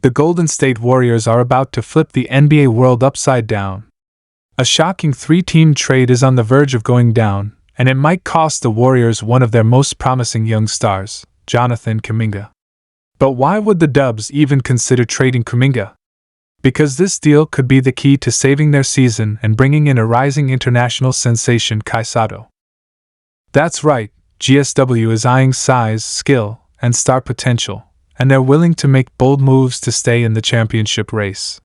The Golden State Warriors are about to flip the NBA world upside down. A shocking three-team trade is on the verge of going down, and it might cost the Warriors one of their most promising young stars, Jonathan Kuminga. But why would the Dubs even consider trading Kuminga? Because this deal could be the key to saving their season and bringing in a rising international sensation, Kai Sotto. That's right, GSW is eyeing size, skill, and star potential, and they're willing to make bold moves to stay in the championship race.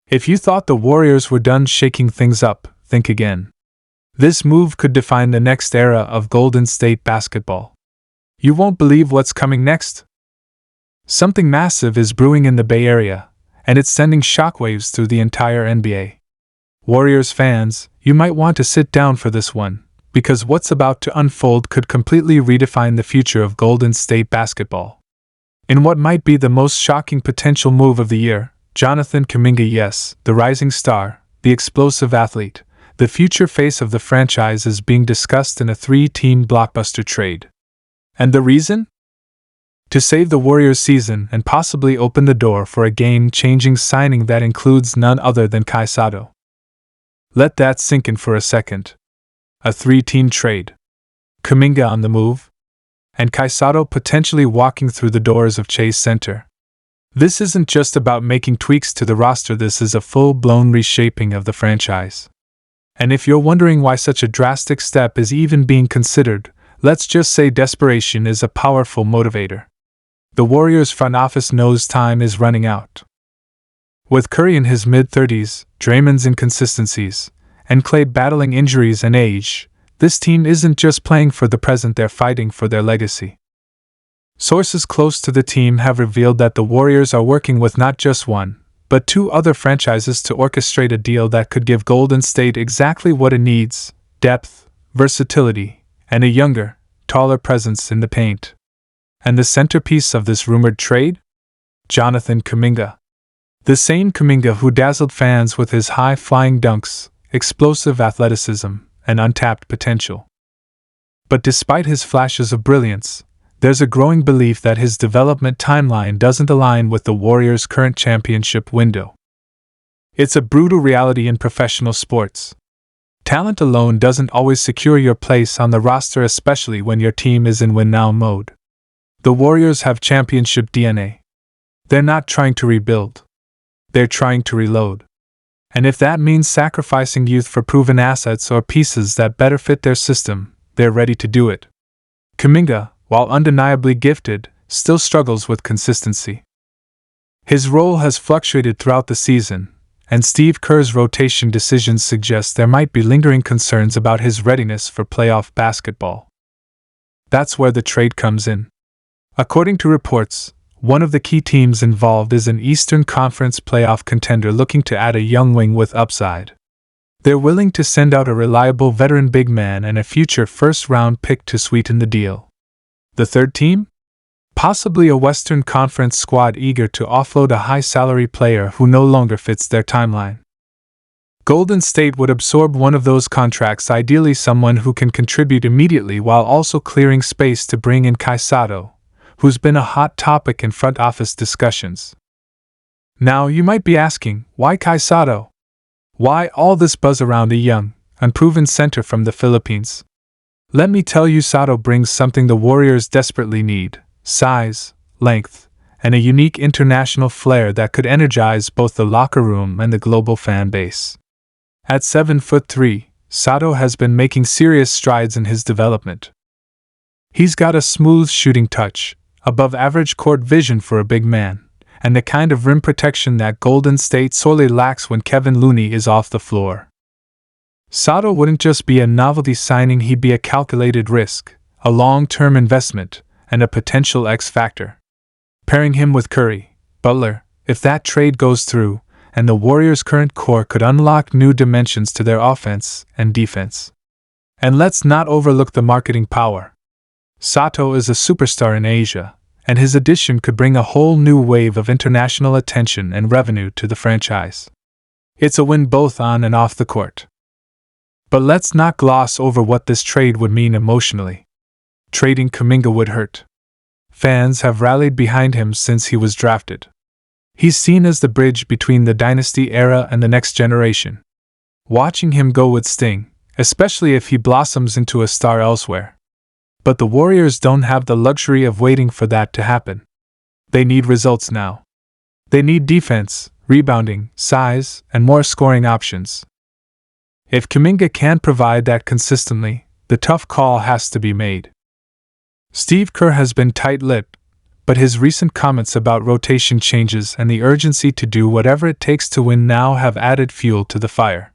If you thought the Warriors were done shaking things up, think again. This move could define the next era of Golden State basketball. You won't believe what's coming next. Something massive is brewing in the Bay Area, and it's sending shockwaves through the entire NBA. Warriors fans, you might want to sit down for this one, because what's about to unfold could completely redefine the future of Golden State basketball. In what might be the most shocking potential move of the year, Jonathan Kuminga, yes, the rising star, the explosive athlete, the future face of the franchise, is being discussed in a three-team blockbuster trade. And the reason? To save the Warriors' season and possibly open the door for a game-changing signing that includes none other than Kai Sotto. Let that sink in for a second. A three-team trade. Kuminga on the move, and Kai Sotto potentially walking through the doors of Chase Center. This isn't just about making tweaks to the roster, this is a full-blown reshaping of the franchise. And if you're wondering why such a drastic step is even being considered, let's just say desperation is a powerful motivator. The Warriors front office knows time is running out. With Curry in his mid-30s, Draymond's inconsistencies, and Klay battling injuries and age, this team isn't just playing for the present, they're fighting for their legacy. Sources close to the team have revealed that the Warriors are working with not just one, but two other franchises to orchestrate a deal that could give Golden State exactly what it needs: depth, versatility, and a younger, taller presence in the paint. And the centerpiece of this rumored trade? Jonathan Kuminga. The same Kuminga who dazzled fans with his high-flying dunks, explosive athleticism, and untapped potential. But despite his flashes of brilliance, there's a growing belief that his development timeline doesn't align with the Warriors' current championship window. It's a brutal reality in professional sports. Talent alone doesn't always secure your place on the roster, especially when your team is in win-now mode. The Warriors have championship DNA. They're not trying to rebuild. They're trying to reload. And if that means sacrificing youth for proven assets or pieces that better fit their system, they're ready to do it. Kuminga, while undeniably gifted, still struggles with consistency. His role has fluctuated throughout the season, and Steve Kerr's rotation decisions suggest there might be lingering concerns about his readiness for playoff basketball. That's where the trade comes in. According to reports, one of the key teams involved is an Eastern Conference playoff contender looking to add a young wing with upside. They're willing to send out a reliable veteran big man and a future first-round pick to sweeten the deal. The third team? Possibly a Western Conference squad eager to offload a high-salary player who no longer fits their timeline. Golden State would absorb one of those contracts, ideally someone who can contribute immediately while also clearing space to bring in Kai Sotto, who's been a hot topic in front office discussions. Now you might be asking, why Kai Sotto? Why all this buzz around a young, unproven center from the Philippines? Let me tell you, Sotto brings something the Warriors desperately need: size, length, and a unique international flair that could energize both the locker room and the global fan base. At 7'3", Sotto has been making serious strides in his development. He's got a smooth shooting touch, above-average court vision for a big man, and the kind of rim protection that Golden State sorely lacks when Kevin Looney is off the floor. Sotto wouldn't just be a novelty signing, he'd be a calculated risk, a long-term investment, and a potential X-factor. Pairing him with Curry, Butler, if that trade goes through, and the Warriors' current core could unlock new dimensions to their offense and defense. And let's not overlook the marketing power. Sotto is a superstar in Asia, and his addition could bring a whole new wave of international attention and revenue to the franchise. It's a win both on and off the court. But let's not gloss over what this trade would mean emotionally. Trading Kuminga would hurt. Fans have rallied behind him since he was drafted. He's seen as the bridge between the dynasty era and the next generation. Watching him go would sting, especially if he blossoms into a star elsewhere. But the Warriors don't have the luxury of waiting for that to happen. They need results now. They need defense, rebounding, size, and more scoring options. If Kuminga can't provide that consistently, the tough call has to be made. Steve Kerr has been tight-lipped, but his recent comments about rotation changes and the urgency to do whatever it takes to win now have added fuel to the fire.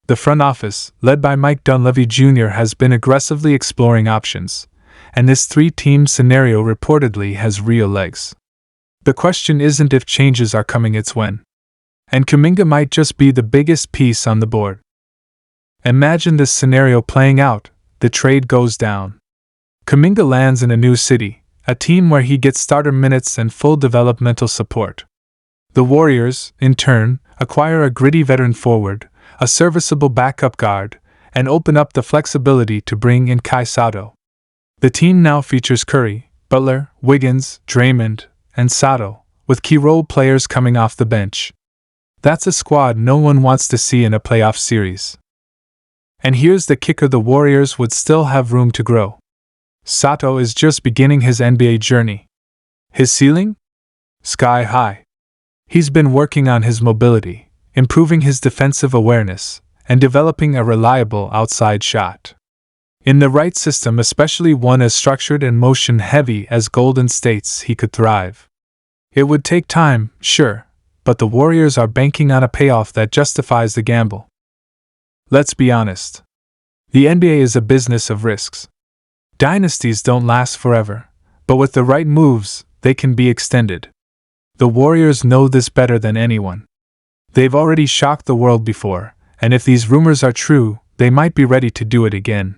The front office, led by Mike Dunleavy Jr., has been aggressively exploring options, and this three-team scenario reportedly has real legs. The question isn't if changes are coming, it's when. And Kuminga might just be the biggest piece on the board. Imagine this scenario playing out: the trade goes down. Kuminga lands in a new city, a team where he gets starter minutes and full developmental support. The Warriors, in turn, acquire a gritty veteran forward, a serviceable backup guard, and open up the flexibility to bring in Kai Sotto. The team now features Curry, Butler, Wiggins, Draymond, and Sotto, with key role players coming off the bench. That's a squad no one wants to see in a playoff series. And here's the kicker: the Warriors would still have room to grow. Sotto is just beginning his NBA journey. His ceiling? Sky high. He's been working on his mobility, improving his defensive awareness, and developing a reliable outside shot. In the right system, especially one as structured and motion-heavy as Golden State's, he could thrive. It would take time, sure, but the Warriors are banking on a payoff that justifies the gamble. Let's be honest. The NBA is a business of risks. Dynasties don't last forever, but with the right moves, they can be extended. The Warriors know this better than anyone. They've already shocked the world before, and if these rumors are true, they might be ready to do it again.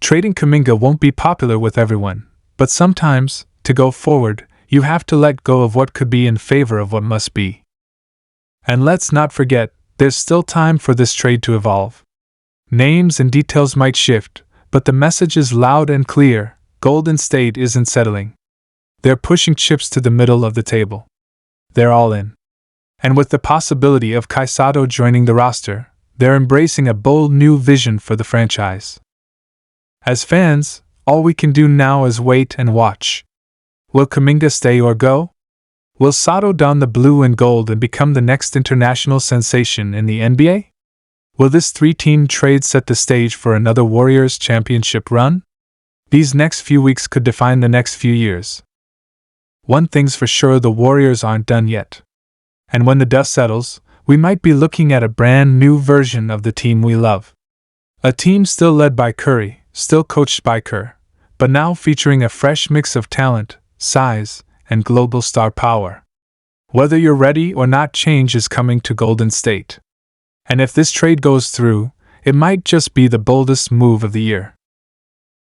Trading Kuminga won't be popular with everyone, but sometimes, to go forward, you have to let go of what could be in favor of what must be. And let's not forget, there's still time for this trade to evolve. Names and details might shift, but the message is loud and clear: Golden State isn't settling. They're pushing chips to the middle of the table. They're all in. And with the possibility of Kai Sotto joining the roster, they're embracing a bold new vision for the franchise. As fans, all we can do now is wait and watch. Will Kuminga stay or go? Will Sotto don the blue and gold and become the next international sensation in the NBA? Will this three-team trade set the stage for another Warriors championship run? These next few weeks could define the next few years. One thing's for sure: the Warriors aren't done yet. And when the dust settles, we might be looking at a brand new version of the team we love. A team still led by Curry, still coached by Kerr, but now featuring a fresh mix of talent, size, and global star power. Whether you're ready or not, change is coming to Golden State. And if this trade goes through, it might just be the boldest move of the year.